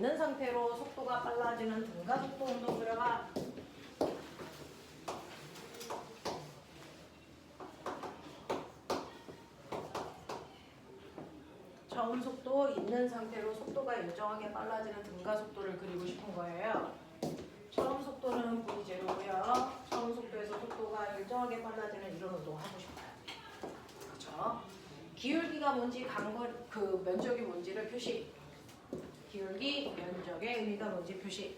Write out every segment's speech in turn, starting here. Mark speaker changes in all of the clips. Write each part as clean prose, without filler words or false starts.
Speaker 1: 있는 상태로 속도가 빨라지는 등가속도 운동 그려봐. 처음 속도 있는 상태로 속도가 일정하게 빨라지는 등가속도를 그리고 싶은 거예요. 처음 속도는 V0고요. 처음 속도에서 속도가 일정하게 빨라지는 이런 운동을 하고 싶어요. 그렇죠? 기울기가 뭔지 그 면적이 뭔지를 표시. 기울기, 면적의 의미가 뭔지 표시.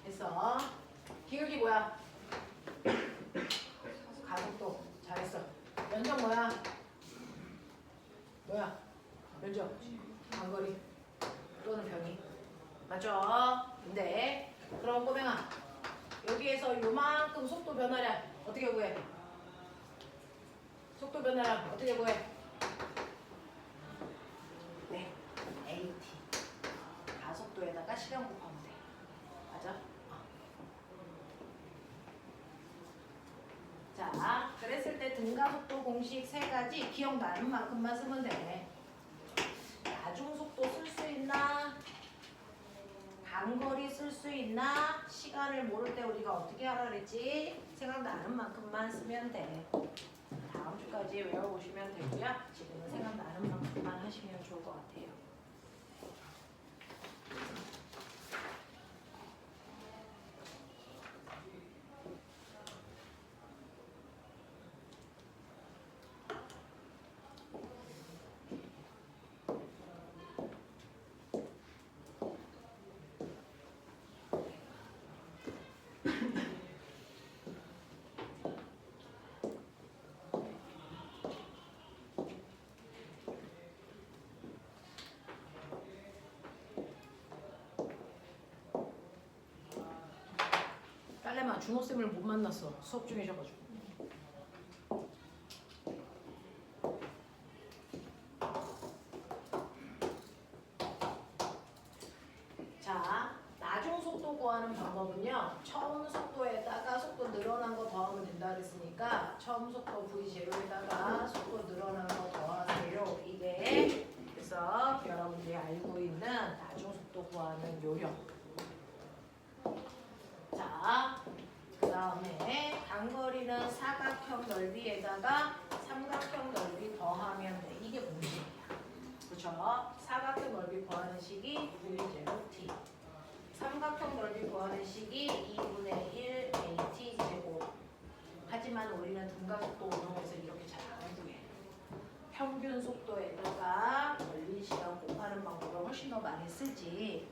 Speaker 1: 됐어. 기울기 뭐야? 가속도. 잘했어. 면적 뭐야? 뭐야? 면적. 간거리 또는 변이. 맞죠? 근데 그럼 꼬맹아 여기에서 요만큼 속도 변화량 어떻게 구해? 속도 변화량 어떻게 구해? 네, AT. 가속도에다가 시간 곱하면 돼. 맞아? 자, 그랬을 때 등가속도 공식 세 가지 기억나는 만큼만 쓰면 돼. 나중속도 쓸 수 있나? 단거리 쓸 수 있나? 시간을 모를 때 우리가 어떻게 하라 그랬지? 생각나는 만큼만 쓰면 돼. 다음 주까지 외워보시면 되고요. 지금은 생각나는 만큼만 하시면 좋을 것 같아요. 딸내마 준호쌤을 못 만났어. 수업 중이셔가지고. 자, 나중속도 구하는 방법은요. 처음 속도에다가 속도 늘어난 거 더하면 된다 그랬으니까 처음 속도 V0에다가 속도 늘어난 거 더하세요. 이게 그래서 여러분들이 알고 있는 나중속도 구하는 요령. 자, 그 다음에 단거리는 사각형 넓이에다가 삼각형 넓이 더하면 돼. 이게 공식이야. 그렇죠? 사각형 넓이 구하는 식이 V0T. 삼각형 넓이 구하는 식이 2분의 1 AT 제곱. 하지만 우리는 등가속도 운동에서 이렇게 잘 안 구해. 평균 속도에다가 걸린 시간 곱하는 방법을 훨씬 더 많이 쓰지.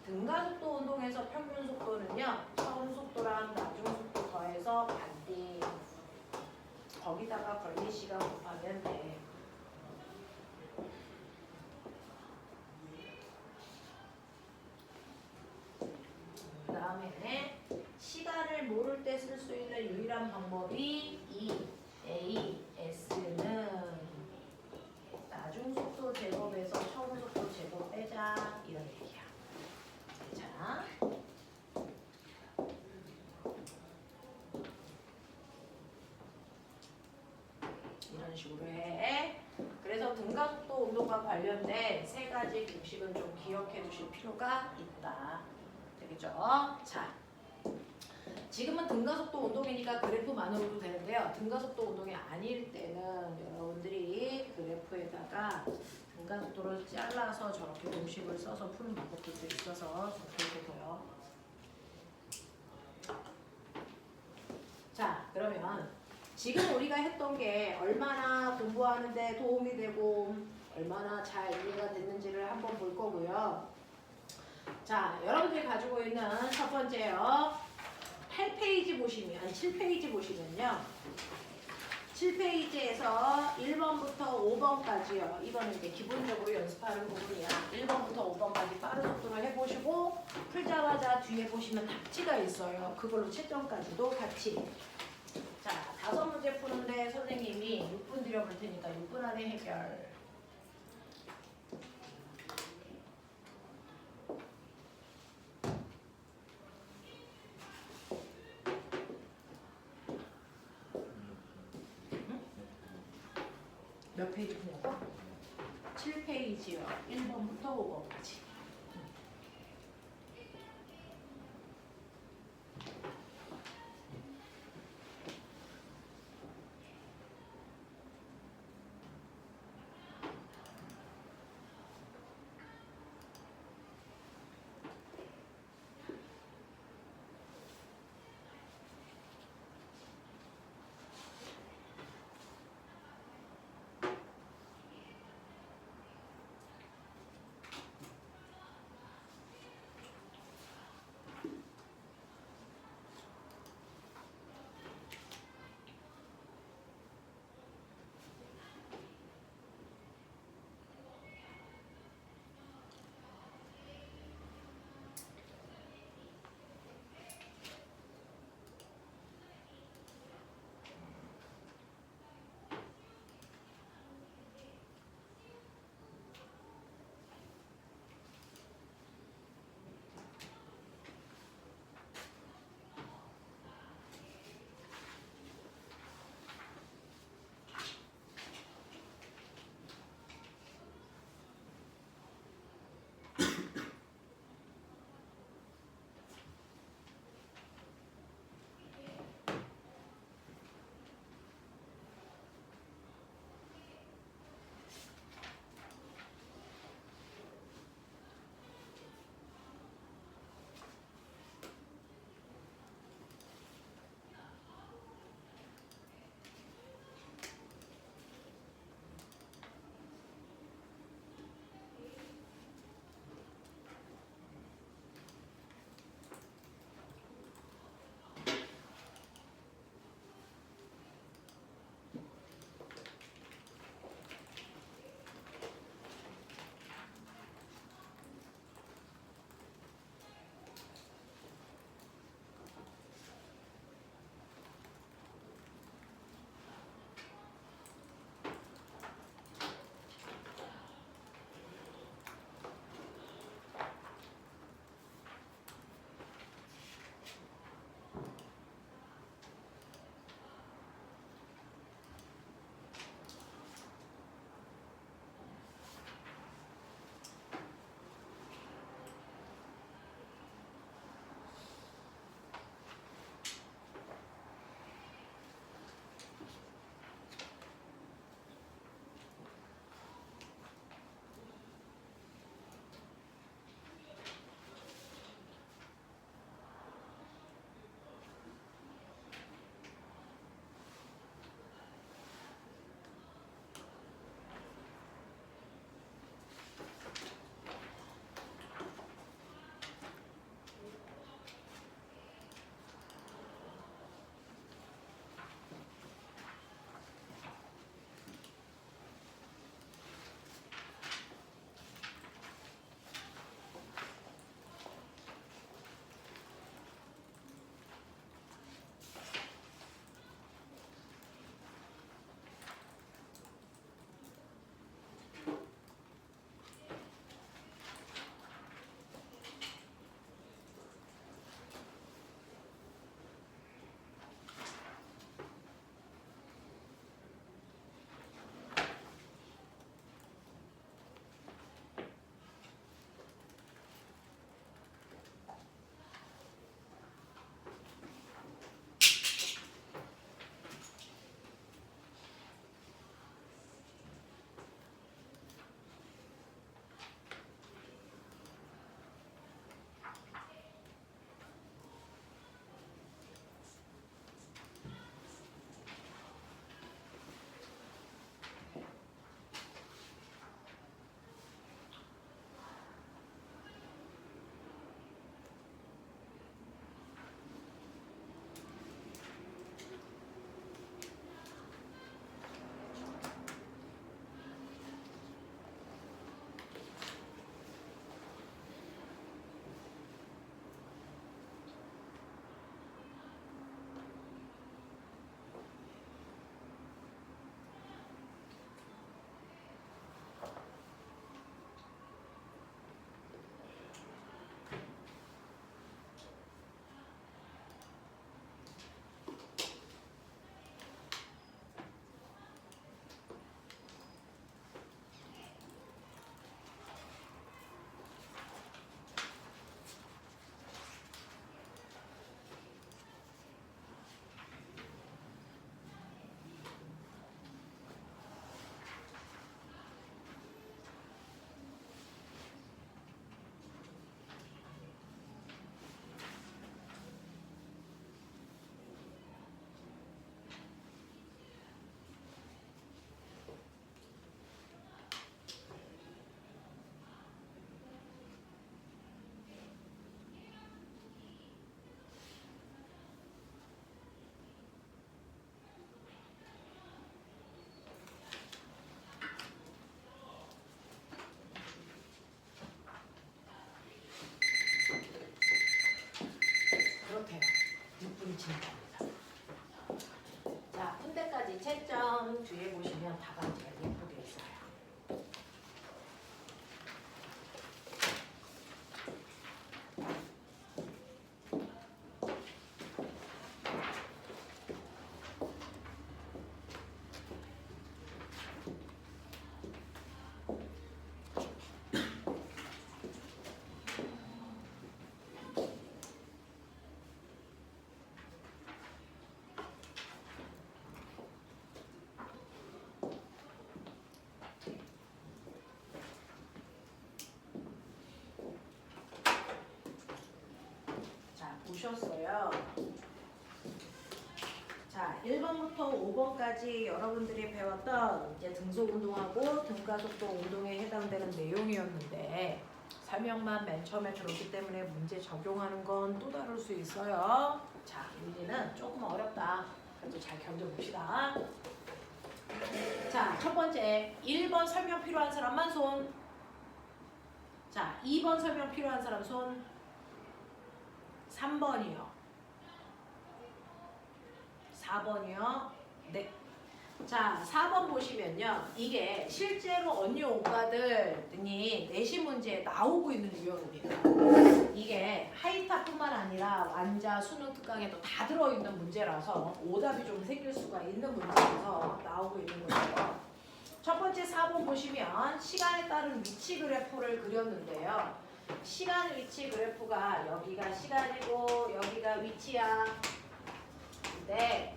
Speaker 1: 등가속도 운동에서 평균 속도는요. 처음 속도랑 나중 속도 더해서 반대. 거기다가 걸린 시간 곱하면 돼. 그 다음에 시간을 모를 때 쓸 수 있는 유일한 방법이 이 AS는 나중 속도 제곱에서 처음 속도 제곱 빼자 이런 얘기야. 자, 이런 식으로 해. 그래서 등가속도 운동과 관련된 세 가지 공식은 좀 기억해 두실 필요가 있다. 되겠죠? 자, 지금은 등가속도 운동이니까 그래프만으로도 되는데요. 등가속도 운동이 아닐 때는 여러분들이 그래프에다가 등가속도를 잘라서 저렇게 공식을 써서 푸는 방법들도 있어서 좋게 보여. 자, 그러면 지금 우리가 했던 게 얼마나 공부하는데 도움이 되고 얼마나 잘 이해가 됐는지를 한번 볼 거고요. 자, 여러분들이 가지고 있는 첫 번째요. 8페이지 보시면, 7페이지 보시면요. 7페이지에서 1번부터 5번까지요. 이거는 이제 기본적으로 연습하는 부분이야. 1번부터 5번까지 빠른 속도로 해보시고 풀자마자 뒤에 보시면 답지가 있어요. 그걸로 채점까지도 같이. 자, 5문제 푸는데 그려볼 테니까 6분 안에 해결. 몇 페이지냐고? 7페이지요. 1번부터 5번까지. 가지 채점 뒤에 보시면 답안지가 예쁘게 있어요. 보셨어요. 자, 1번부터 5번까지 여러분들이 배웠던 이제 등속 운동하고 등가속도 운동에 해당되는 내용이었는데 설명만 맨 처음에 들었기 때문에 문제 적용하는 건 또 다를 수 있어요. 자, 문제는 조금 어렵다. 그래도 잘 견뎌봅시다. 자, 첫 번째 1번 설명 필요한 사람만 손. 자, 2번 설명 필요한 사람 손. 3번이요. 4번이요. 네. 자, 4번 보시면요. 이게 실제로 언니 오빠들 등이 내신 문제에 나오고 있는 유형입니다. 이게 하이탑뿐만 아니라 완자, 수능 특강에도 다 들어있는 문제라서 오답이 좀 생길 수가 있는 문제라서 나오고 있는 거예요. 첫 번째 4번 보시면 시간에 따른 위치 그래프를 그렸는데요. 시간 위치 그래프가 여기가 시간이고 여기가 위치야. 근데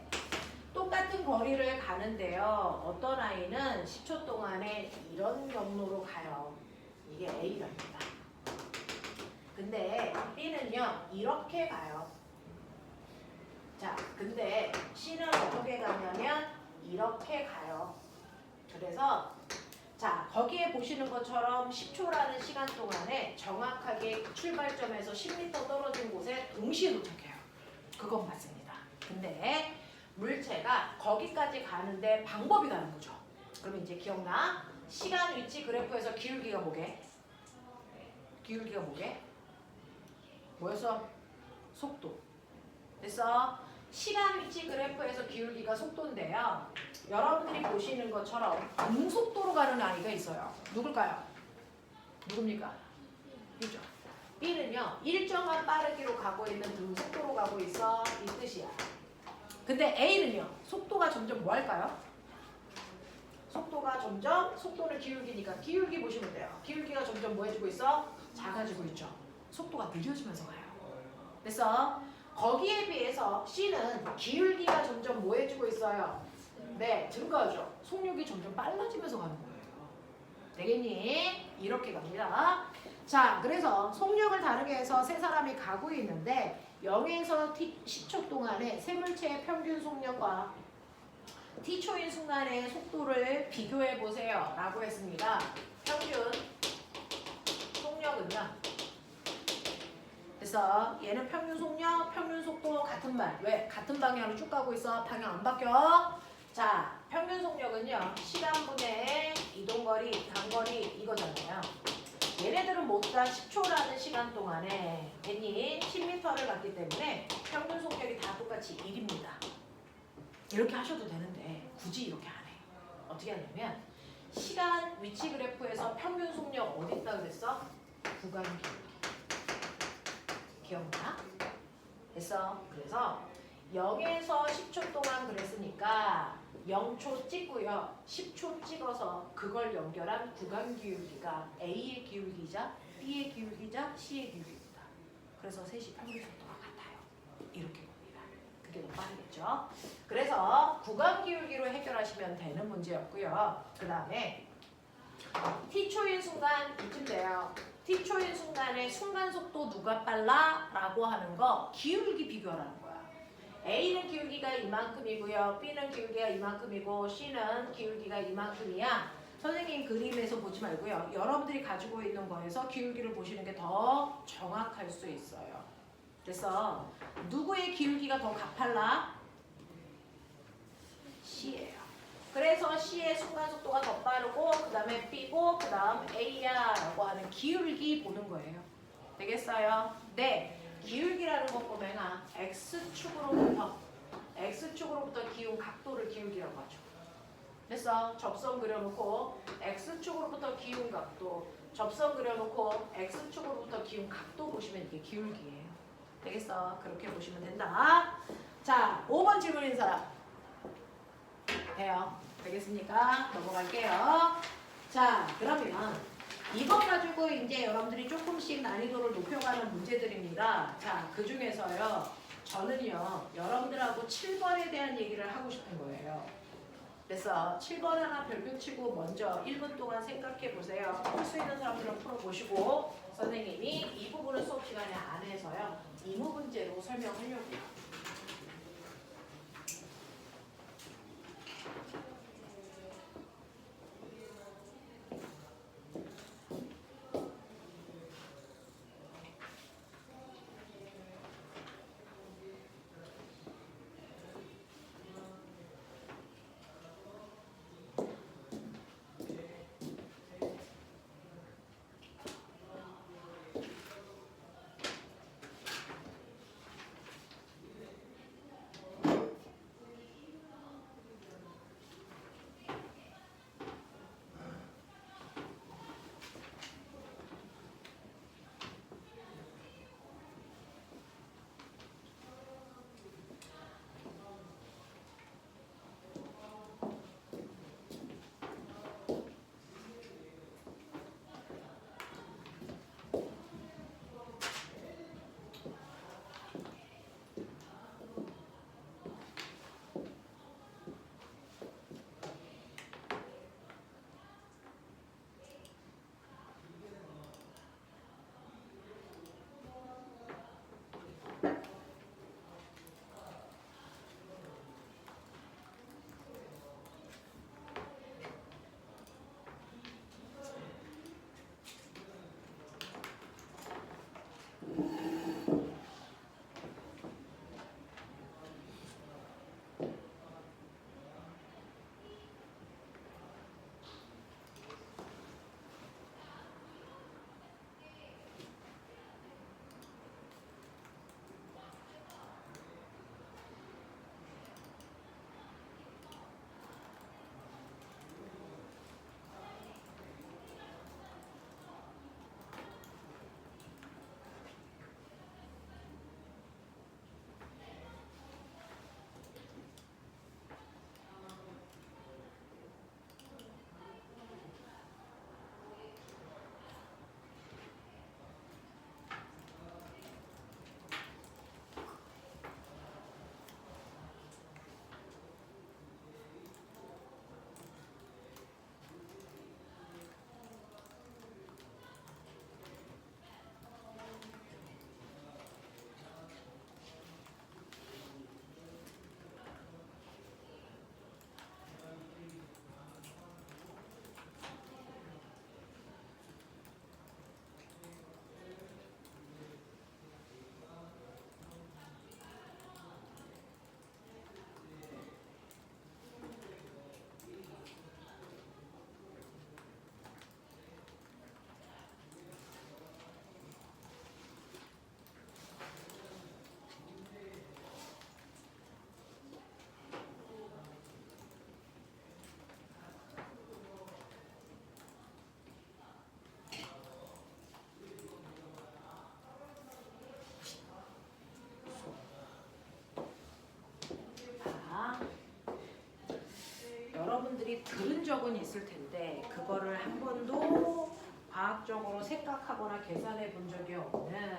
Speaker 1: 똑같은 거리를 가는데요. 어떤 아이는 10초 동안에 이런 경로로 가요. 이게 A랍니다. 근데 B는요. 이렇게 가요. 자, 근데 C는 어떻게 가냐면 이렇게 가요. 그래서 자, 거기에 보시는 것처럼 10초라는 시간 동안에 정확하게 출발점에서 10m 떨어진 곳에 동시에 도착해요. 그건 맞습니다. 근데 물체가 거기까지 가는데 방법이 다른 거죠. 그러면 이제 기억나? 시간 위치 그래프에서 기울기가 뭐게? 기울기가 뭐게? 뭐였어? 속도. 됐어? 시간 위치 그래프에서 기울기가 속도인데요. 여러분들이 보시는 것처럼 등속도로 가는 아이가 있어요. 누굴까요? 누굽니까? B죠. B는요. 일정한 빠르기로 가고 있는 등속도로 가고 있어. 이 뜻이야. 근데 A는요. 속도가 점점 뭐 할까요? 속도가 점점 속도는 기울기니까 기울기 보시면 돼요. 기울기가 점점 뭐 해주고 있어? 작아지고 있죠. 속도가 느려지면서 가요. 그래서 거기에 비해서 C는 기울기가 점점 뭐 해주고 있어요? 네, 증가하죠. 속력이 점점 빨라지면서 가는 거예요. 되겠니? 이렇게 갑니다. 자, 그래서 속력을 다르게 해서 세 사람이 가고 있는데 0에서 10초 동안에 세 물체의 평균 속력과 t초인 순간의 속도를 비교해 보세요. 라고 했습니다. 평균 속력은요. 그래서 얘는 평균 속력, 평균 속도 같은 말. 왜? 같은 방향으로 쭉 가고 있어. 방향 안 바뀌어. 자, 평균 속력은요. 시간분의 이동거리, 단거리 이거잖아요. 얘네들은 모두 다 10초라는 시간 동안에 괜히 10m를 갔기 때문에 평균 속력이 다 똑같이 1입니다. 이렇게 하셔도 되는데 굳이 이렇게 안 해요. 어떻게 하냐면 시간 위치 그래프에서 평균 속력 어디 있다 그랬어? 구간 기울기. 기억나? 됐어? 그래서 0에서 10초 동안 그랬으니까 0초 찍고요. 10초 찍어서 그걸 연결한 구간 기울기가 A의 기울기자, B의 기울기자, C의 기울기입니다. 그래서 셋이 평균 속도가 같아요. 이렇게 봅니다. 그게 더 빠르겠죠? 그래서 구간 기울기로 해결하시면 되는 문제였고요. 그 다음에 t초인 순간 이쯤 돼요. t초인 순간에 순간 속도 누가 빨라? 라고 하는 거 기울기 비교하라는 거야. A는 기울기가 이만큼이고요. B는 기울기가 이만큼이고 C는 기울기가 이만큼이야. 선생님 그림에서 보지 말고요. 여러분들이 가지고 있는 거에서 기울기를 보시는 게 더 정확할 수 있어요. 그래서 누구의 기울기가 더 가팔라? C예요. 그래서 C의 순간 속도가 더 빠르고 그 다음에 B고 그 다음 A야 라고 하는 기울기 보는 거예요. 되겠어요? 네. 기울기라는 것 보면 X축으로부터 X축으로부터 기운 각도를 기울기라고 하죠. 됐어? 접선 그려놓고 X축으로부터 기운 각도, 접선 그려놓고 X축으로부터 기운 각도 보시면 이게 기울기예요. 되겠어? 그렇게 보시면 된다. 자, 5번 질문인 사람. 돼요? 되겠습니까? 넘어갈게요. 자, 그러면 이거 가지고 이제 여러분들이 조금씩 난이도를 높여가는 문제들입니다. 자, 그 중에서요, 저는요, 여러분들하고 7번에 대한 얘기를 하고 싶은 거예요. 그래서 7번 하나 별표 치고 먼저 1분 동안 생각해 보세요. 풀 수 있는 사람들은 풀어보시고, 선생님이 이 부분을 수업 시간에 안 해서요, 이무 문제로 설명하려고요. 여러분들이 들은 적은 있을 텐데 그거를 한 번도 과학적으로 생각하거나 계산해 본 적이 없는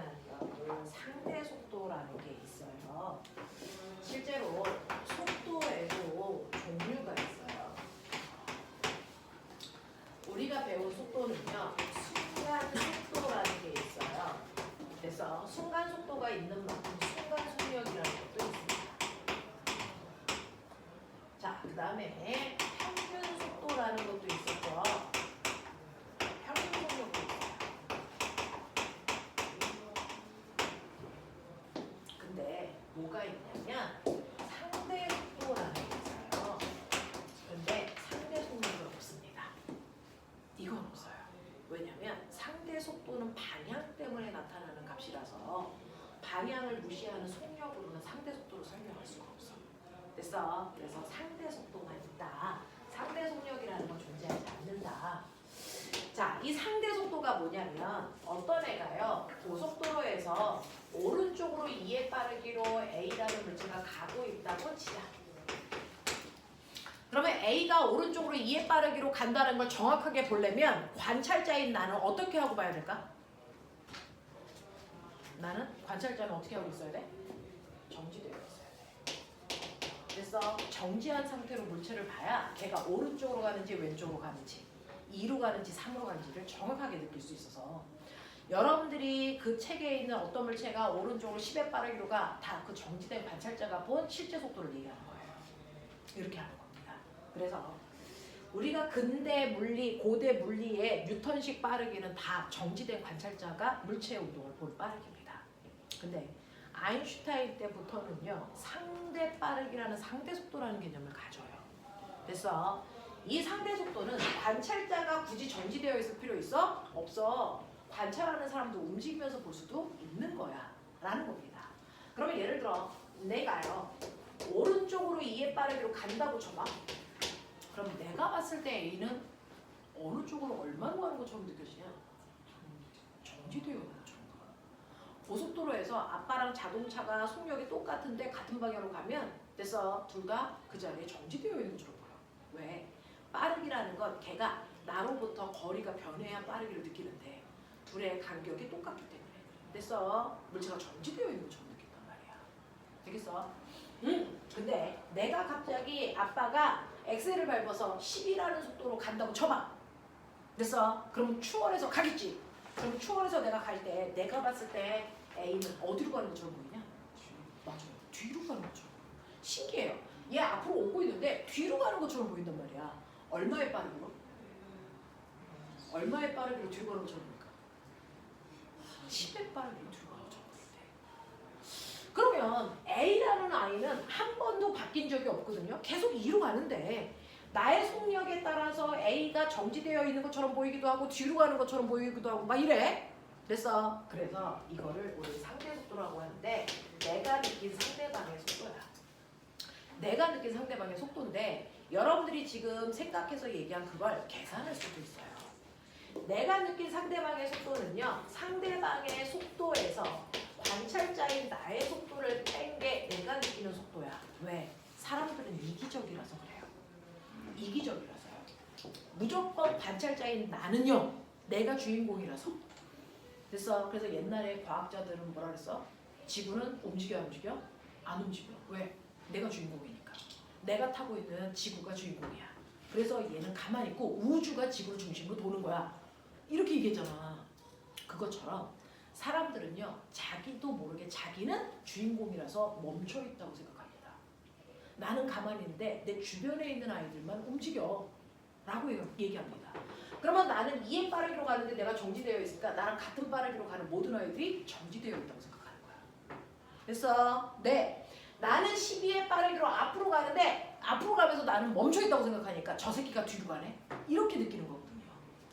Speaker 1: 여러분 상대 속도라는 게 있어요. 실제로 속도에도 종류가 있어요. 우리가 배운 속도는요, 순간 속도라는 게 있어요. 그래서 순간 속도가 있는 만큼 순간 속력이라는 것도 있습니다. 자, 그 다음에 평균 속도라는 것도 있었죠. 평균 속력도 있어요. 근데 뭐가 있냐면 상대 속도라는 게 있어요. 근데 상대 속력은 없습니다. 이건 없어요. 왜냐면 상대 속도는 방향 때문에 나타나는 값이라서 방향을 무시하는 속력으로는 상대 속도를 설명할 수가 없어. 됐어. 그래서 상대 속도만 있다. 상대 속력이라는 건 존재하지 않는다. 자, 이 상대 속도가 뭐냐면 어떤 애가요. 고속도로에서 오른쪽으로 2의 빠르기로 A라는 물체가 가고 있다고 치자. 그러면 A가 오른쪽으로 2의 빠르기로 간다는 걸 정확하게 보려면 관찰자인 나는 어떻게 하고 봐야 될까? 나는 관찰자는 어떻게 하고 있어야 돼? 정지되어 있어야 돼. 그래서 정지한 상태로 물체를 봐야 걔가 오른쪽으로 가는지 왼쪽으로 가는지 2로 가는지 3으로 가는지를 정확하게 느낄 수 있어서 여러분들이 그 책에 있는 어떤 물체가 오른쪽으로 10의 빠르기로 가 다 그 정지된 관찰자가 본 실제 속도를 얘기하는 거예요. 이렇게 하는 겁니다. 그래서 우리가 근대 물리, 고대 물리의 뉴턴식 빠르기는 다 정지된 관찰자가 물체의 운동을 본 빠르기입니다. 근데 아인슈타인 때부터는요. 상대 빠르기라는 상대 속도라는 개념을 가져요. 그래서 이 상대 속도는 관찰자가 굳이 정지되어 있을 필요 있어? 없어. 관찰하는 사람도 움직이면서 볼 수도 있는 거야. 라는 겁니다. 그러면 예를 들어 내가요. 오른쪽으로 2의 빠르기로 간다고 쳐봐. 그럼 내가 봤을 때 A는 어느 쪽으로 얼마나 가는 것처럼 느껴지냐? 정지되어 있는 것처럼. 고속도로에서 아빠랑 자동차가 속력이 똑같은데 같은 방향으로 가면 그래서 둘 다 그 자리에 정지되어 있는 것처럼 보여. 왜? 빠르기라는 건 걔가 나로부터 거리가 변해야 빠르기를 느끼는데 둘의 간격이 똑같기 때문에 그래서 물체가 정지되어 있는 것처럼 느낀단 말이야. 되겠어? 근데 내가 갑자기 아빠가 엑셀을 밟아서 10이라는 속도로 간다고 쳐봐. 됐어? 그럼 추월해서 가겠지. 그럼 추월해서 내가 갈 때 내가 봤을 때 A는 어디로 가는 것처럼 보이냐? 맞아요. 뒤로 가는 것처럼. 신기해요. 얘 앞으로 오고 있는데 뒤로 가는 것처럼 보인단 말이야. 얼마의 빠르기로? 얼마의 빠르기로 뒤로 가는 것처럼 보일까? 10의 빠르기로 뒤로 가는 것처럼 보일 때. 그러면 A라는 아이는 한 번도 바뀐 적이 없거든요. 계속 2로 가는데 나의 속력에 따라서 A가 정지되어 있는 것처럼 보이기도 하고 뒤로 가는 것처럼 보이기도 하고 막 이래. 그래서 이거를 우리 상대 속도라고 하는데 내가 느낀 상대방의 속도야. 내가 느낀 상대방의 속도인데 여러분들이 지금 생각해서 얘기한 그걸 계산할 수도 있어요. 내가 느낀 상대방의 속도는요. 상대방의 속도에서 관찰자인 나의 속도를 뺀 게 내가 느끼는 속도야. 왜? 사람들은 이기적이라서 그래요. 이기적이라서요. 무조건 관찰자인 나는요. 내가 주인공이라서. 그래서 옛날에 과학자들은 뭐라 그랬어? 지구는 움직여 안 움직여? 안 움직여. 왜? 내가 주인공이니까. 내가 타고 있는 지구가 주인공이야. 그래서 얘는 가만히 있고 우주가 지구를 중심으로 도는 거야. 이렇게 얘기했잖아. 그것처럼 사람들은요. 자기도 모르게 자기는 주인공이라서 멈춰있다고 생각합니다. 나는 가만히 있는데 내 주변에 있는 아이들만 움직여. 라고 얘기합니다. 그러면 나는 2의 빠르기로 가는데 내가 정지되어 있으니까 나랑 같은 빠르기로 가는 모든 아이들이 정지되어 있다고 생각하는 거야. 그래서 나는 12의 빠르기로 앞으로 가는데 앞으로 가면서 나는 멈춰있다고 생각하니까 저 새끼가 뒤로 가네? 이렇게 느끼는 거거든요.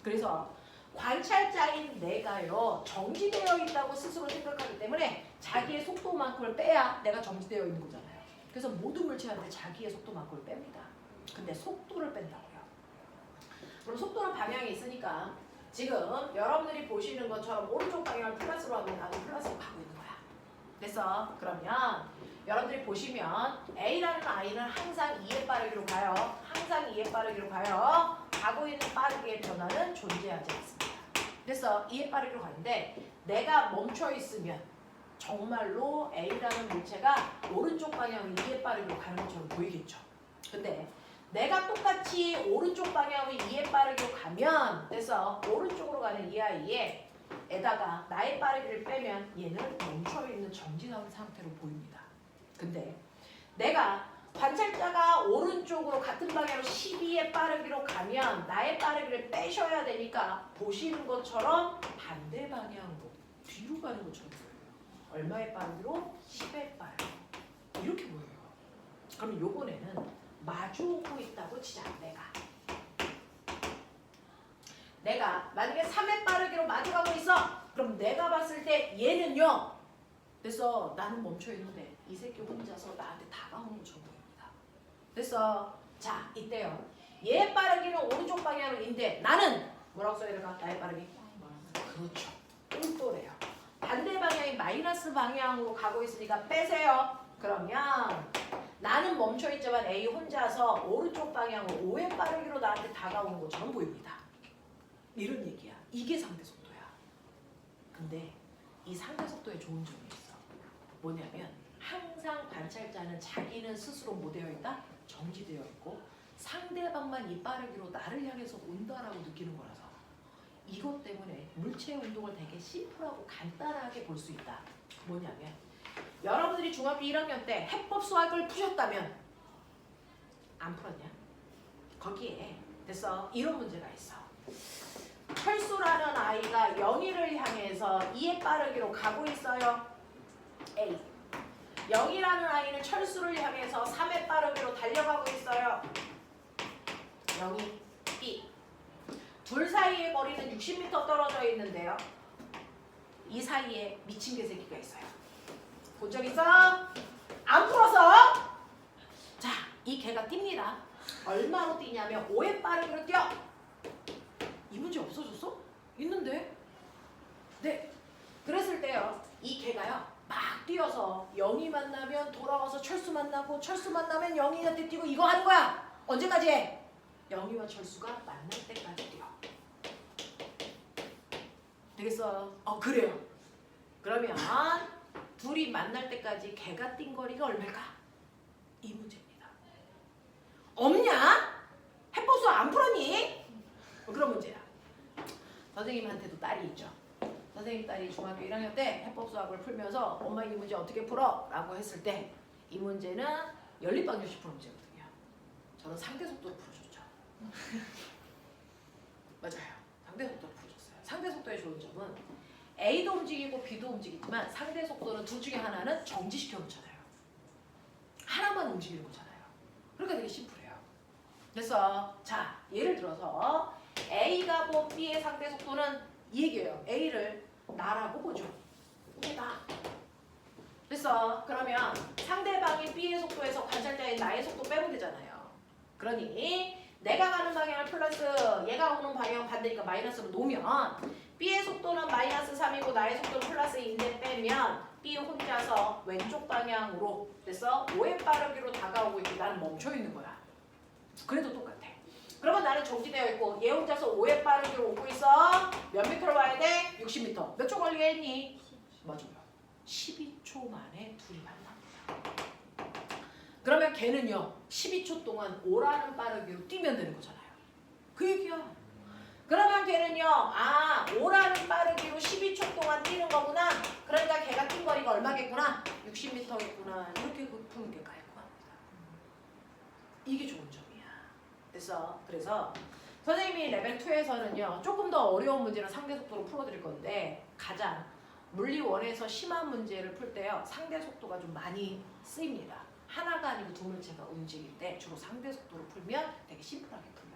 Speaker 1: 그래서 관찰자인 내가요. 정지되어 있다고 스스로 생각하기 때문에 자기의 속도만큼을 빼야 내가 정지되어 있는 거잖아요. 그래서 모든 물체한테 자기의 속도만큼을 뺍니다. 근데 속도를 뺀다고요. 그럼 속도는 방향이 있으니까 지금 여러분들이 보시는 것처럼 오른쪽 방향을 플러스로 하면 나도 플러스로 가고 있는 거야. 그래서 그러면 여러분들이 보시면 A라는 아이는 항상 2의 빠르기로 가요. 항상 2의 빠르기로 가요. 가고 있는 빠르기의 변화는 존재하지 않습니다. 그래서 2의 빠르기로 가는데 내가 멈춰 있으면 정말로 A라는 물체가 오른쪽 방향으로 2의 빠르기로 가는 것처럼 보이겠죠. 근데 내가 똑같이 오른쪽 방향으로 2의 빠르기로 가면 그래서 오른쪽으로 가는 이 아이에다가 나의 빠르기를 빼면 얘는 멈춰있는 정지한 상태로 보입니다. 근데 내가 관찰자가 오른쪽으로 같은 방향으로 12의 빠르기로 가면 나의 빠르기를 빼셔야 되니까 보시는 것처럼 반대 방향으로 뒤로 가는 것처럼 보여요. 얼마의 빠르기로? 10의 빠르기. 이렇게 보여요. 그럼 요번에는 마주오고 있다고 치자. 내가 만약에 3의 빠르기로 마주가고 있어. 그럼 내가 봤을 때 얘는요. 그래서 나는 멈춰있는데 이 새끼 혼자서 나한테 다가오는 것처럼 보입니다. 됐어. 자, 이때요. 얘 빠르기는 오른쪽 방향인데 나는 뭐라고 써야 될까? 나의 빠르기. 그렇죠. 똘똘해요. 반대 방향이 마이너스 방향으로 가고 있으니까 빼세요. 그러면 나는 멈춰있지만 A 혼자서 오른쪽 방향으로 5의 빠르기로 나한테 다가오는 것처럼 보입니다. 이런 얘기야. 이게 상대속도야. 근데 이 상대속도에 좋은 점이 있어. 뭐냐면 항상 관찰자는 자기는 스스로 뭐 되어 있다? 정지되어 있고 상대방만 이 빠르기로 나를 향해서 온다라고 느끼는 거라서 이것 때문에 물체의 운동을 되게 심플하고 간단하게 볼 수 있다. 뭐냐면 여러분들이 중학교 1학년 때 해법 수학을 푸셨다면 안 풀었냐? 거기에 됐어. 이런 문제가 있어. 철수라는 아이가 영희를 향해서 2의 빠르기로 가고 있어요. A. 영희라는 아이는 철수를 향해서 3의 빠르기로 달려가고 있어요. 영희. B. 둘 사이의 거리는 60m 떨어져 있는데요. 이 사이에 미친 개새끼가 있어요. 본 적 있어? 안 풀어서? 자, 이 개가 뜁니다. 얼마로 뛰냐면 5의 빠르기로 뛰어. 이 문제 없어졌어? 있는데? 네. 그랬을 때요. 이 개가요. 막 뛰어서 영희 만나면 돌아와서 철수 만나고 철수 만나면 영희한테 뛰고 이거 하는 거야. 언제까지 해? 영희와 철수가 만날 때까지 뛰어. 되겠어? 그래요. 그러면 둘이 만날 때까지 개가 뛴 거리가 얼마일까? 이 문제입니다. 없냐? 해법수 안 풀었니? 그런 문제야. 선생님한테도 딸이 있죠. 선생님 딸이 중학교 1학년 때 해법수학을 풀면서 엄마 이 문제 어떻게 풀어? 라고 했을 때 이 문제는 연립방정식 푸는 문제거든요. 저는 상대속도로 풀어줬죠. 맞아요. 상대속도로 풀어줬어요. 상대속도의 좋은 점은 A도 움직이고 B도 움직이지만 상대속도는 둘 중에 하나는 정지시켜 놓잖아요. 하나만 움직이는 거잖아요. 그러니까 되게 심플해요. 그래서 자, 예를 들어서 A가 본 B의 상대속도는 이 얘기예요. A를 나라고 보죠. 이게 나. 됐어. 그러면 상대방이 B의 속도에서 관찰자인 나의 속도 빼면 되잖아요. 그러니 내가 가는 방향을 플러스 얘가 오는 방향 반대니까 마이너스로 놓으면 B의 속도는 마이너스 3이고 나의 속도는 플러스 2인데 빼면 B 혼자서 왼쪽 방향으로 됐어? 5의 빠르기로 다가오고 있고 나는 멈춰 있는 거야. 그래도 똑같아. 그러면 나는 정지되어 있고 얘 혼자서 5의 빠르기로 오고 있어. 몇 미터로 와야 돼? 60m. 몇 초 걸리겠니? 맞아요. 12초 만에 둘이 만납니다. 그러면 걔는요 12초 동안 오라는 빠르기로 뛰면 되는 거잖아요. 그 얘기야. 그러면 걔는요 오라는 빠르기로 12초 동안 뛰는 거구나. 그러니까 걔가 뛴 거리가 얼마겠구나? 60m겠구나. 이렇게 푸는 게 깔끔합니다. 이게 좋은 점이야. 그래서 선생님이 레벨 2에서는요 조금 더 어려운 문제는 상대속도로 풀어드릴 건데 가장 물리 1에서 심한 문제를 풀 때요 상대속도가 좀 많이 쓰입니다. 하나가 아니고 두 물체가 움직일 때 주로 상대속도로 풀면 되게 심플하게 풀려요.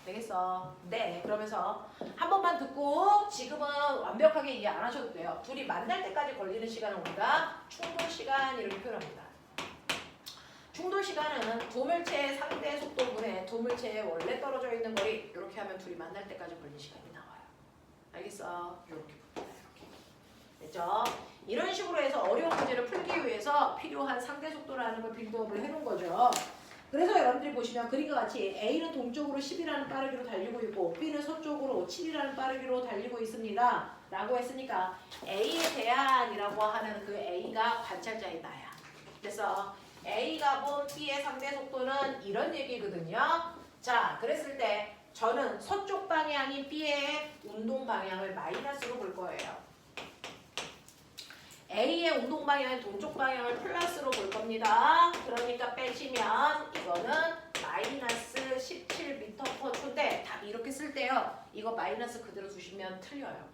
Speaker 1: 되겠어? 네. 그러면서 한 번만 듣고 지금은 완벽하게 이해 안 하셔도 돼요. 둘이 만날 때까지 걸리는 시간을 우리가 충돌 시간 이렇게 표현합니다. 충돌 시간은 두 물체의 상대 속도분의 두 물체의 원래 떨어져 있는 거리 이렇게 하면 둘이 만날 때까지 걸리는 시간이 나와요. 알겠어? 이렇게 풉니다. 이렇게. 됐죠? 이런 식으로 해서 어려운 문제를 풀기 위해서 필요한 상대 속도라는 걸 빌드업을 해놓은 거죠. 그래서 여러분들이 보시면 그림과 같이 A는 동쪽으로 10이라는 빠르기로 달리고 있고 B는 서쪽으로 7이라는 빠르기로 달리고 있습니다. 라고 했으니까 A에 대한이라고 하는 그 A가 관찰자인 나야. 그래서 A가 본 B의 상대 속도는 이런 얘기거든요. 자, 그랬을 때 저는 서쪽 방향인 B의 운동 방향을 마이너스로 볼 거예요. A의 운동 방향은 동쪽 방향을 플러스로 볼 겁니다. 그러니까 빼시면 이거는 마이너스 17m/초인데 답이 이렇게 쓸 때요. 이거 마이너스 그대로 두시면 틀려요.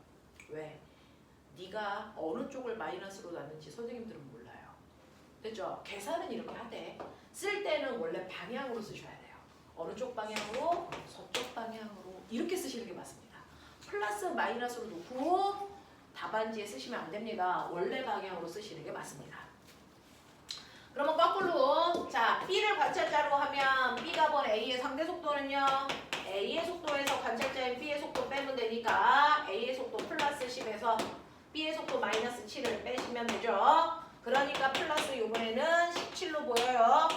Speaker 1: 왜? 네가 어느 쪽을 마이너스로 놨는지 선생님들은 몰라요. 됐죠? 계산은 이렇게 하되 쓸 때는 원래 방향으로 쓰셔야 돼요. 어느 쪽 방향으로? 서쪽 방향으로 이렇게 쓰시는 게 맞습니다. 플러스 마이너스로 놓고 답안지에 쓰시면 안 됩니다. 원래 방향으로 쓰시는 게 맞습니다. 그러면 거꾸로 자 B를 관찰자로 하면 B가 본 A의 상대 속도는요. A의 속도에서 관찰자인 B의 속도 빼면 되니까 A의 속도 플러스 10에서 B의 속도 마이너스 7을 빼시면 되죠. 그러니까 플러스 이번에는 17로 보여요.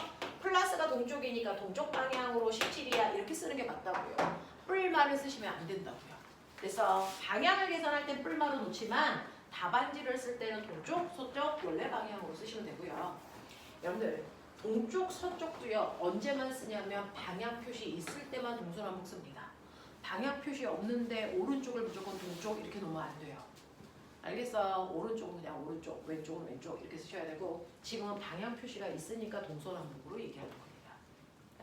Speaker 1: 플러스가 동쪽이니까 동쪽 방향으로 17이야. 이렇게 쓰는 게 맞다고요. 뿔말을 쓰시면 안 된다고요. 그래서 방향을 계산할 땐 뿔말을 놓지만 답안지를 쓸 때는 동쪽, 서쪽, 원래 방향으로 쓰시면 되고요. 여러분들 동쪽, 서쪽도요. 언제만 쓰냐면 방향 표시 있을 때만 동서남북 씁니다. 방향 표시 없는데 오른쪽을 무조건 동쪽 이렇게 놓으면 안 돼요. 알겠어? 오른쪽은 그냥 오른쪽, 왼쪽은 왼쪽 이렇게 쓰셔야 되고 지금은 방향 표시가 있으니까 동서남북으로 얘기하는 겁니다.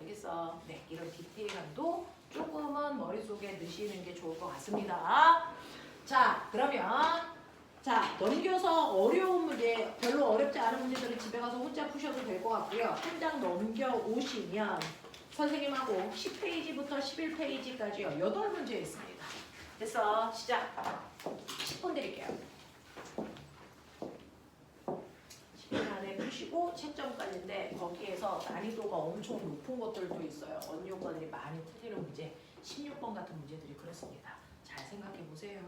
Speaker 1: 알겠어? 네, 이런 디테일함도 조금은 머릿속에 넣으시는 게 좋을 것 같습니다. 자, 그러면 자, 넘겨서 어려운 문제, 별로 어렵지 않은 문제들은 집에 가서 혼자 푸셔도 될 것 같고요. 한 장 넘겨오시면 선생님하고 10페이지부터 11페이지까지요. 8문제 있습니다. 됐어. 시작. 10분 드릴게요. 10분 안에 푸시고 채점까지인데 거기에서 난이도가 엄청 높은 것들도 있어요. 언니 오빠들이 많이 틀리는 문제, 16번 같은 문제들이 그렇습니다. 잘 생각해 보세요.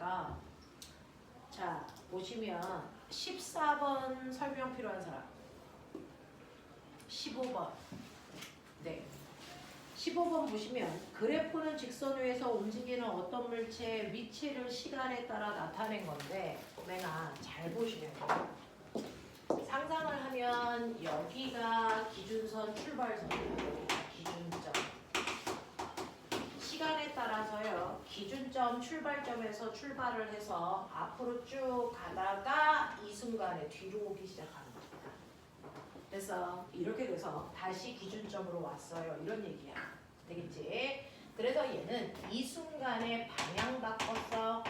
Speaker 1: 보니까 자 보시면 14번 설명 필요한 사람 15번 네 15번 보시면 그래프는 직선 위에서 움직이는 어떤 물체의 위치를 시간에 따라 나타낸 건데 내가 잘 보시면 상상을 하면 여기가 기준선 출발선이에요. 기준점 시간에 따라서요. 기준점 출발점에서 출발을 해서 앞으로 쭉 가다가 이 순간에 뒤로 오기 시작하는 겁니다. 그래서 이렇게 돼서 다시 기준점으로 왔어요. 이런 얘기야. 되겠지? 그래서 얘는 이 순간에 방향 바꿨어.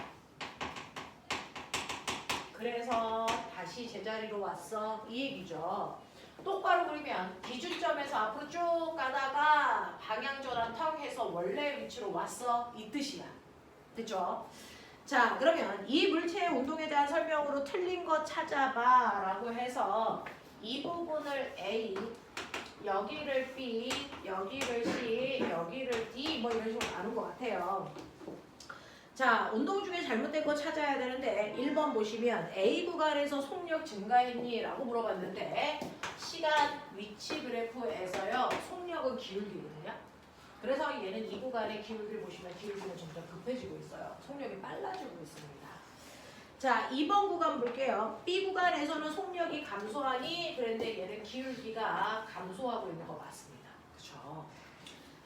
Speaker 1: 그래서 다시 제자리로 왔어. 이 얘기죠. 똑바로 그리면 기준점에서 앞으로 쭉 가다가 방향 전환 턱 해서 원래 위치로 왔어. 이 뜻이야. 됐죠? 자, 그러면 이 물체의 운동에 대한 설명으로 틀린 거 찾아봐 라고 해서 이 부분을 A, 여기를 B, 여기를 C, 여기를 D 뭐 이런 식으로 나눈 것 같아요. 자, 운동 중에 잘못된 거 찾아야 되는데 1번 보시면 A 구간에서 속력 증가했니? 라고 물어봤는데 시간 위치 그래프에서요. 속력은 기울기거든요. 그래서 얘는 이 구간의 기울기를 보시면 기울기는 점점 급해지고 있어요. 속력이 빨라지고 있습니다. 자, 2번 구간 볼게요. B 구간에서는 속력이 감소하니 그런데 얘는 기울기가 감소하고 있는 거 맞습니다. 그렇죠?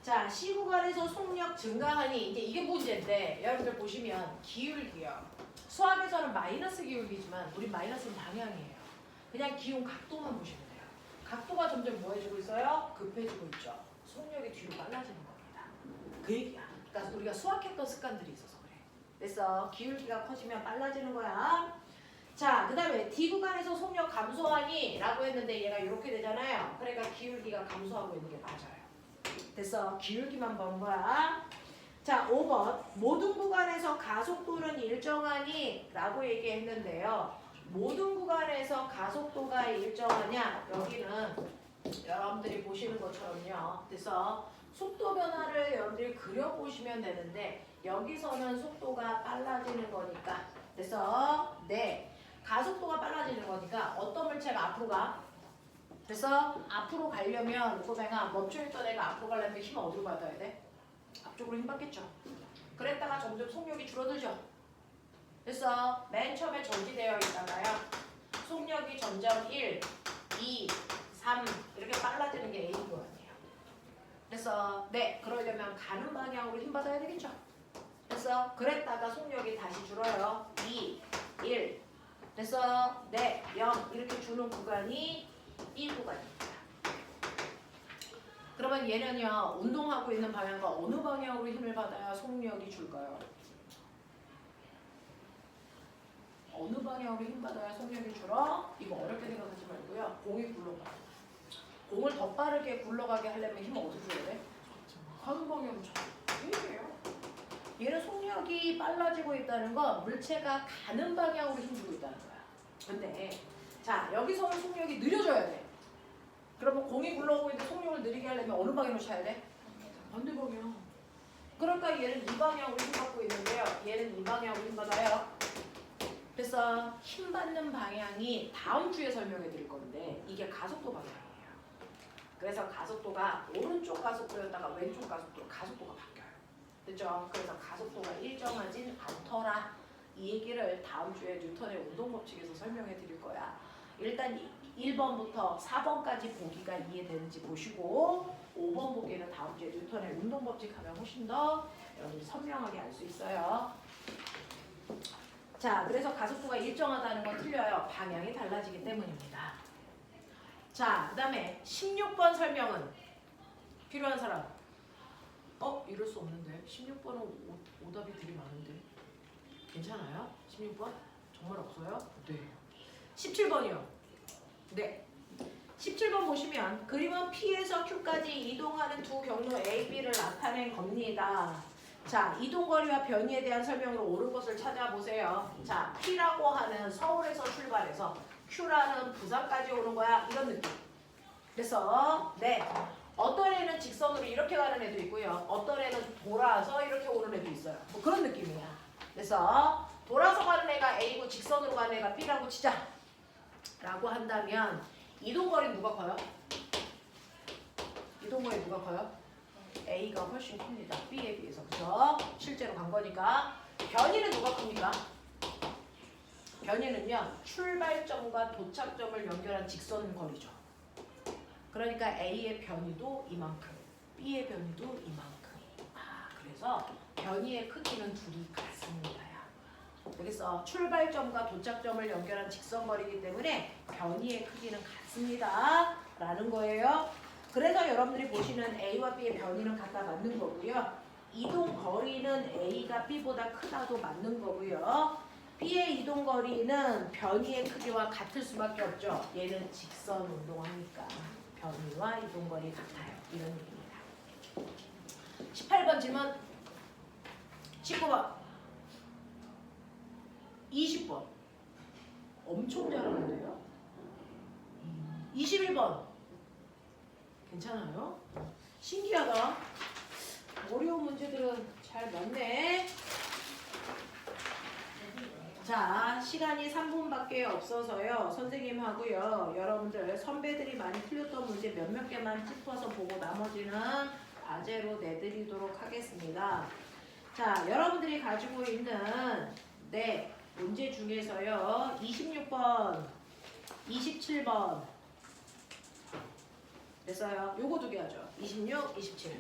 Speaker 1: 자, C 구간에서 속력 증가하니 이게 문제인데 여러분들 보시면 기울기요. 수학에서는 마이너스 기울기지만 우리 마이너스는 방향이에요. 그냥 기운 각도만 보시면 돼요. 각도가 점점 뭐해지고 있어요? 급해지고 있죠. 속력이 뒤로 빨라지는 겁니다. 그 얘기야. 그러니까 우리가 수학했던 습관들이 있어서 그래. 그래서 기울기가 커지면 빨라지는 거야. 자, 그 다음에 D 구간에서 속력 감소하니 라고 했는데 얘가 이렇게 되잖아요. 그러니까 기울기가 감소하고 있는 게 맞아요. 됐어. 기울기만 본 거야. 자, 5번. 모든 구간에서 가속도는 일정하니 라고 얘기했는데요. 모든 구간에서 가속도가 일정하냐? 여기는 여러분들이 보시는 것처럼요. 그래서 속도 변화를 여러분들이 그려보시면 되는데 여기서는 속도가 빨라지는 거니까 그래서 네. 가속도가 빨라지는 거니까 어떤 물체가 앞으로 가? 그래서 앞으로 가려면 고생아 멈춰있던 애가 앞으로 가려면 힘을 어디로 받아야 돼? 앞쪽으로 힘 받겠죠. 그랬다가 점점 속력이 줄어들죠. 그래서 맨 처음에 정지되어 있다가요. 속력이 점점 1, 2, 3 이렇게 빨라지는 게 A구간이에요. 그래서 네 그러려면 가는 방향으로 힘 받아야 되겠죠. 그래서 그랬다가 속력이 다시 줄어요. 2, 1 그래서 네, 0 이렇게 주는 구간이 이 구간입니다. 그러면 얘는요. 운동하고 있는 방향과 어느 방향으로 힘을 받아야 속력이 줄까요? 어느 방향으로 힘 받아야 속력이 줄어? 이거 어렵게 생각하지 말고요. 공이 굴러가. 공을 더 빠르게 굴러가게 하려면 힘을 어디서 줘야 돼? 가는 방향으로 쳐. 이게요. 얘는 속력이 빨라지고 있다는 건 물체가 가는 방향으로 힘주고 있다는 거야. 근데 자 여기서는 속력이 느려져야 돼. 그러면 공이 굴러오고 있는데 속력을 느리게 하려면 어느 방향으로 쳐야 돼? 반대 방향. 그러니까 얘는 이 방향으로 힘 받고 있는데요. 얘는 이 방향으로 힘 받아요. 그래서 힘 받는 방향이 다음 주에 설명해 드릴 건데 이게 가속도 방향이에요. 그래서 가속도가 오른쪽 가속도였다가 왼쪽 가속도가 바뀌어요. 됐죠? 그래서 가속도가 일정하진 않더라. 이 얘기를 다음 주에 뉴턴의 운동 법칙에서 설명해 드릴 거야. 일단 1번부터 4번까지 보기가 이해되는지 보시고 5번 보기는 다음 주에 뉴턴의 운동 법칙 하면 훨씬 더 여러분이 선명하게 알 수 있어요. 자, 그래서 가속도가 일정하다는 건 틀려요. 방향이 달라지기 때문입니다. 자, 그 다음에 16번 설명은 필요한 사람. 이럴 수 없는데 16번은 오답이 되게 많은데 괜찮아요? 16번? 정말 없어요? 네. 17번이요. 네. 17번 보시면 그림은 P에서 Q까지 이동하는 두 경로 A, B를 나타낸 겁니다. 자, 이동거리와 변이에 대한 설명으로 옳은 것을 찾아보세요. 자, P라고 하는 서울에서 출발해서 Q라는 부산까지 오는 거야. 이런 느낌. 그래서 네. 어떤 애는 직선으로 이렇게 가는 애도 있고요. 어떤 애는 돌아서 이렇게 오는 애도 있어요. 뭐 그런 느낌이야. 그래서 돌아서 가는 애가 A고 직선으로 가는 애가 B라고 치자. 라고 한다면 이동거리 누가 커요? 이동거리 누가 커요? A가 훨씬 큽니다. B에 비해서. 그죠? 실제로 간 거니까. 변이는 누가 큽니까? 변이는요. 출발점과 도착점을 연결한 직선 거리죠. 그러니까 A의 변이도 이만큼, B의 변이도 이만큼. 그래서 변이의 크기는 둘이 같습니다. 여기서 출발점과 도착점을 연결한 직선거리이기 때문에 변이의 크기는 같습니다. 라는 거예요. 그래서 여러분들이 보시는 A와 B의 변이는 같다 맞는 거고요. 이동거리는 A가 B보다 크다도 맞는 거고요. B의 이동거리는 변이의 크기와 같을 수밖에 없죠. 얘는 직선 운동하니까 변이와 이동거리 같아요. 이런 얘기입니다. 18번 질문. 19번. 20번. 엄청 잘하는데요? 21번. 괜찮아요? 신기하다. 어려운 문제들은 잘 맞네. 자, 시간이 3분밖에 없어서요. 선생님하고요. 여러분들 선배들이 많이 틀렸던 문제 몇몇 개만 짚어서 보고 나머지는 아재로 내드리도록 하겠습니다. 자, 여러분들이 가지고 있는 문제 중에서요. 26번, 27번 됐어요. 요거 두 개 하죠. 26, 27.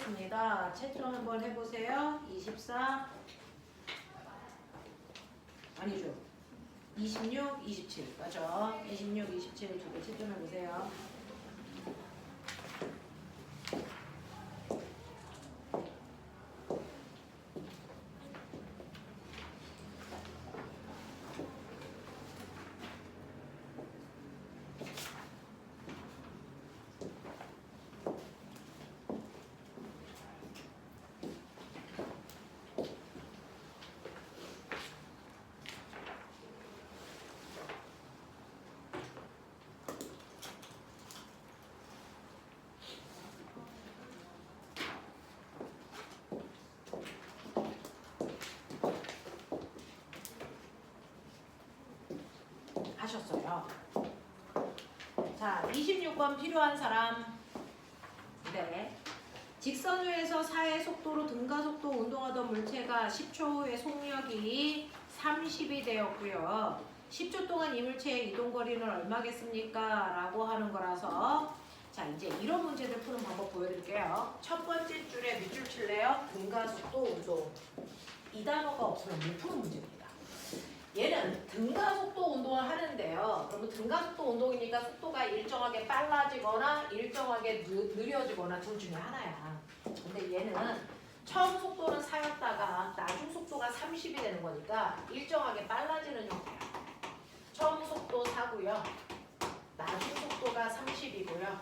Speaker 1: 하겠습니다. 채점 한번 해보세요. 24 아니죠. 26, 27 맞죠? 26, 27 두 개 채점해보세요. 하셨어요. 자, 26번 필요한 사람. 네. 직선 위에서 사의 속도로 등가속도 운동하던 물체가 10초 후에 속력이 30이 되었고요. 10초 동안 이 물체의 이동거리는 얼마겠습니까? 라고 하는 거라서 자, 이제 이런 문제들 푸는 방법 보여드릴게요. 첫 번째 줄에 밑줄 칠래요? 등가속도 운동. 이 단어가 없으면 못 푸는 문제입니다. 얘는 등가속도 운동을 하는데요. 그러면 등가속도 운동이니까 속도가 일정하게 빨라지거나 일정하게 느려지거나 둘 중에 하나야. 근데 얘는 처음 속도는 4였다가 나중 속도가 30이 되는 거니까 일정하게 빨라지는 형태야. 처음 속도 4고요. 나중 속도가 30이고요.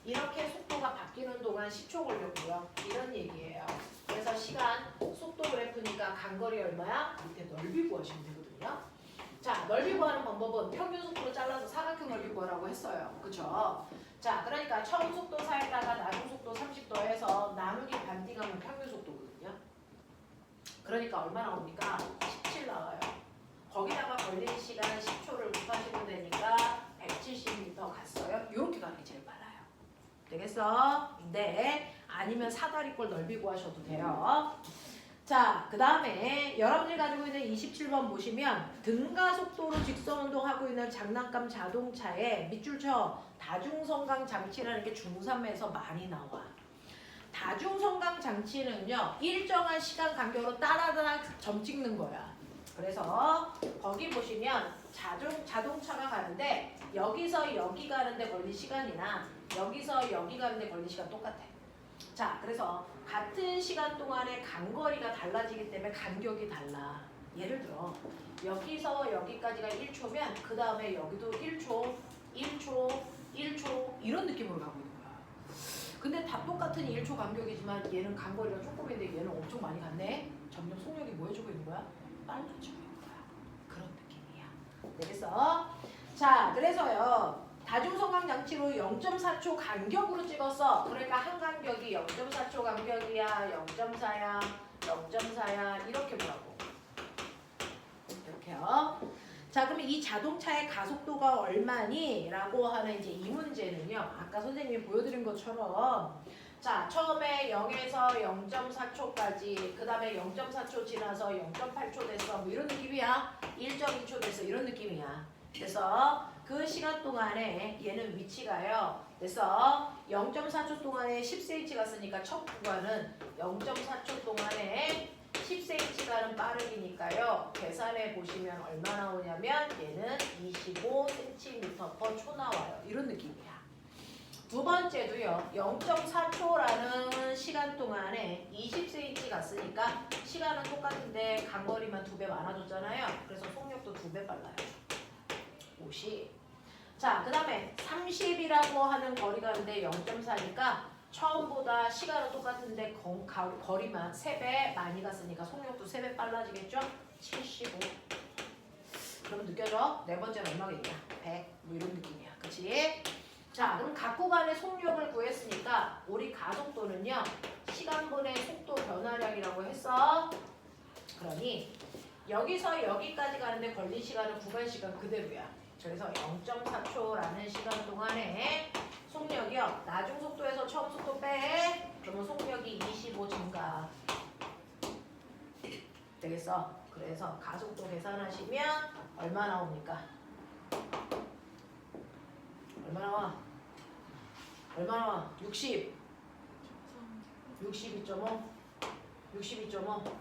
Speaker 1: 이렇게 속도가 바뀌는 동안 10초 걸렸고요. 이런 얘기예요. 그래서 시간, 속도 그래프니까 간거리 얼마야? 밑에 넓이 구하시면 되거든요. 자, 넓이 구하는 방법은 평균 속도로 잘라서 사각형 넓이 구하라고 했어요. 그쵸? 자, 그러니까 처음 속도 4에다가 나중 속도 30 더해서 나누기 반띵하면 평균 속도거든요. 그러니까 얼마 나옵니까? 17 나와요. 거기다가 걸린 시간 10초를 곱하시면 되니까 170m 갔어요. 이렇게 가는 게 제일 빨라요. 되겠어? 네. 아니면 사다리꼴 넓이 구하셔도 돼요. 자, 그 다음에 여러분들이 가지고 있는 27번 보시면 등가속도로 직선운동하고 있는 장난감 자동차에 밑줄 쳐 다중성강 장치라는 게 중3에서 많이 나와. 다중성강 장치는요, 일정한 시간 간격으로 따라다라 점 찍는 거야. 그래서 거기 보시면 자동차가 가는데 여기서 여기 가는데 걸린 시간이나 여기서 여기 가는데 걸린 시간 똑같아. 자, 그래서 같은 시간 동안에 간거리가 달라지기 때문에 간격이 달라. 예를 들어 여기서 여기까지가 1초면 그 다음에 여기도 1초, 1초, 1초 이런 느낌으로 가고 있는 거야. 근데 다 똑같은 1초 간격이지만 얘는 간거리가 조금인데 얘는 엄청 많이 갔네. 점점 속력이 뭐 해주고 있는 거야? 빨라지고 있는 거야. 그런 느낌이야. 되겠어? 자, 그래서요. 다중성강 장치로 0.4초 간격으로 찍었어. 그러니까 한 간격이 0.4초 간격이야, 0.4야, 0.4야 이렇게 보라고. 이렇게요. 자, 그러면 이 자동차의 가속도가 얼마니? 라고 하는 이제 이 문제는요. 아까 선생님이 보여드린 것처럼 자, 처음에 0에서 0.4초까지 그 다음에 0.4초 지나서 0.8초 됐어. 뭐 이런 느낌이야. 1.2초 됐어. 이런 느낌이야. 그래서 그 시간 동안에 얘는 위치가요. 그래서 0.4초 동안에 10cm 갔으니까 첫 구간은 0.4초 동안에 10cm 가는 빠르기니까요. 계산해 보시면 얼마 나오냐면 얘는 25cm/초 나와요. 이런 느낌이야. 두 번째도요. 0.4초라는 시간 동안에 20cm 갔으니까 시간은 똑같은데 간거리만 2배 많아졌잖아요. 그래서 속력도 2배 빨라요. 50. 자, 그 다음에 30이라고 하는 거리가 있는데 0.4니까 처음보다 시간은 똑같은데 거리만 3배 많이 갔으니까 속력도 3배 빨라지겠죠? 75. 그럼 느껴져? 네 번째는 얼마겠냐? 100. 뭐 이런 느낌이야. 그치? 자, 그럼 각 구간의 속력을 구했으니까 우리 가속도는요. 시간분의 속도 변화량이라고 했어. 그러니 여기서 여기까지 가는데 걸린 시간은 구간 시간 그대로야. 그래서 0.4초라는 시간 동안에 속력이요. 나중 속도에서 처음 속도 빼. 그러면 속력이 25 증가. 되겠어? 그래서 가속도 계산하시면 얼마 나옵니까? 얼마 나와? 얼마 나와? 60. 62.5 62.5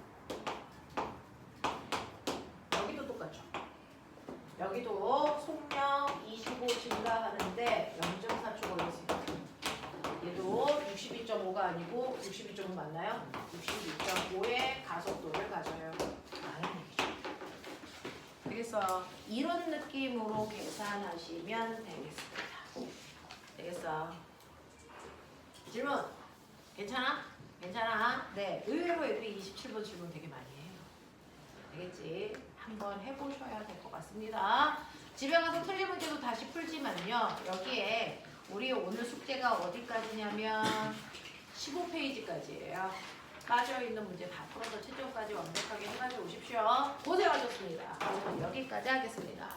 Speaker 1: 여기도 똑같죠. 여기도 속력 25 증가하는데 0.4초 걸렸어요. 얘도 62.5가 아니고 62.5 맞나요? 62.5의 가속도를 가져요. 라는 얘기죠. 그래서 이런 느낌으로 계산하시면 되겠습니다. 되겠어? 질문! 괜찮아? 괜찮아? 네, 의외로 애들이 27번 질문 되게 많이 해요. 되겠지? 한번 해보셔야 될 것 같습니다. 집에 가서 틀린 문제도 다시 풀지만요. 여기에 우리 오늘 숙제가 어디까지냐면 15페이지까지예요. 빠져있는 문제 다 풀어서 최종까지 완벽하게 해가지고 오십시오. 고생하셨습니다. 오늘 여기까지 하겠습니다.